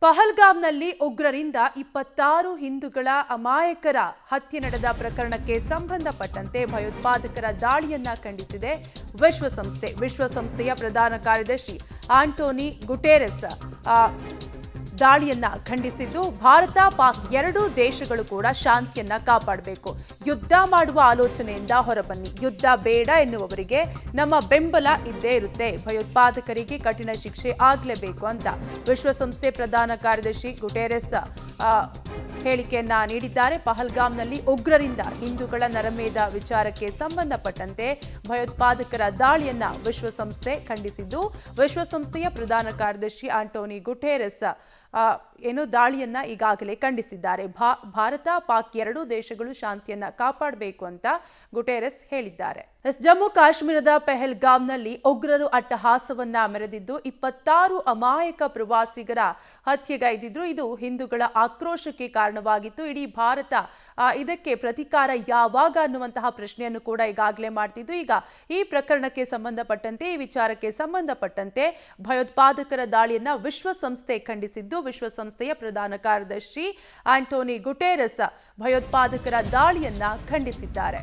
ಪಹಲ್ಗಾಮ್ನಲ್ಲಿ ಉಗ್ರರಿಂದ 26 ಹಿಂದೂಗಳ ಅಮಾಯಕರ ಹತ್ಯೆ ನಡೆದ ಪ್ರಕರಣಕ್ಕೆ ಸಂಬಂಧಪಟ್ಟಂತೆ ಭಯೋತ್ಪಾದಕರ ದಾಳಿಯನ್ನ ಖಂಡಿಸಿದೆ ವಿಶ್ವಸಂಸ್ಥೆಯ ಪ್ರಧಾನ ಕಾರ್ಯದರ್ಶಿ ಆಂಟೋನಿ ಗುಟೆರೆಸ್ ದಾಳಿಯನ್ನ ಖಂಡಿಸಿದ್ದು ಭಾರತ ಪಾಕ್ ಎರಡೂ ದೇಶಗಳು ಕೂಡ ಶಾಂತಿಯನ್ನ ಕಾಪಾಡಬೇಕು, ಯುದ್ಧ ಮಾಡುವ ಆಲೋಚನೆಯಿಂದ ಹೊರಬನ್ನಿ, ಯುದ್ಧ ಬೇಡ ಎನ್ನುವವರಿಗೆ ನಮ್ಮ ಬೆಂಬಲ ಇದ್ದೇ ಇರುತ್ತೆ, ಭಯೋತ್ಪಾದಕರಿಗೆ ಕಠಿಣ ಶಿಕ್ಷೆ ಆಗಲೇಬೇಕು ಅಂತ ವಿಶ್ವಸಂಸ್ಥೆ ಪ್ರಧಾನ ಕಾರ್ಯದರ್ಶಿ ಗುಟೆರೆಸ್ ಹೇಳಿಕೆಯನ್ನ ನೀಡಿದ್ದಾರೆ. ಪಹಲ್ಗಾಮ್ನಲ್ಲಿ ಉಗ್ರರಿಂದ ಹಿಂದೂಗಳ ನರಮೇಧ ವಿಚಾರಕ್ಕೆ ಸಂಬಂಧಪಟ್ಟಂತೆ ಭಯೋತ್ಪಾದಕರ ದಾಳಿಯನ್ನ ವಿಶ್ವಸಂಸ್ಥೆ ಖಂಡಿಸಿದ್ದು ವಿಶ್ವಸಂಸ್ಥೆಯ ಪ್ರಧಾನ ಕಾರ್ಯದರ್ಶಿ ಆಂಟೋನಿ ಗುಟೆರೆಸ್ ದಾಳಿಯನ್ನ ಈಗಾಗಲೇ ಖಂಡಿಸಿದ್ದಾರೆ. ಭಾರತ ಪಾಕ್ ಎರಡೂ ದೇಶಗಳು ಶಾಂತಿಯನ್ನ ಕಾಪಾಡಬೇಕು ಅಂತ ಗುಟೆರೆಸ್ ಹೇಳಿದ್ದಾರೆ. ಜಮ್ಮು ಕಾಶ್ಮೀರದ ಪಹಲ್ಗಾಮ್ನಲ್ಲಿ ಉಗ್ರರು ಅಟ್ಟಹಾಸವನ್ನ ಮೆರೆದಿದ್ದು 26 ಅಮಾಯಕ ಪ್ರವಾಸಿಗರ ಹತ್ಯೆಗೈದಿದ್ರು. ಇದು ಹಿಂದೂಗಳ ಆಕ್ರೋಶಕ್ಕೆ ಕಾರಣವಾಗಿತ್ತು. ಇಡೀ ಭಾರತ ಇದಕ್ಕೆ ಪ್ರತಿಕಾರ ಯಾವಾಗ ಅನ್ನುವಂತಹ ಪ್ರಶ್ನೆಯನ್ನು ಕೂಡ ಈಗಾಗಲೇ ಮಾಡ್ತಿದ್ದು. ಈಗ ಈ ಪ್ರಕರಣಕ್ಕೆ ಸಂಬಂಧಪಟ್ಟಂತೆ, ಈ ವಿಚಾರಕ್ಕೆ ಸಂಬಂಧಪಟ್ಟಂತೆ ಭಯೋತ್ಪಾದಕರ ದಾಳಿಯನ್ನ ವಿಶ್ವಸಂಸ್ಥೆ ಖಂಡಿಸಿದ್ದು ವಿಶ್ವಸಂಸ್ಥೆಯ ಪ್ರಧಾನ ಕಾರ್ಯದರ್ಶಿ ಆಂಟೋನಿ ಗುಟೆರೆಸ್ ಭಯೋತ್ಪಾದಕರ ದಾಳಿಯನ್ನ ಖಂಡಿಸಿದ್ದಾರೆ.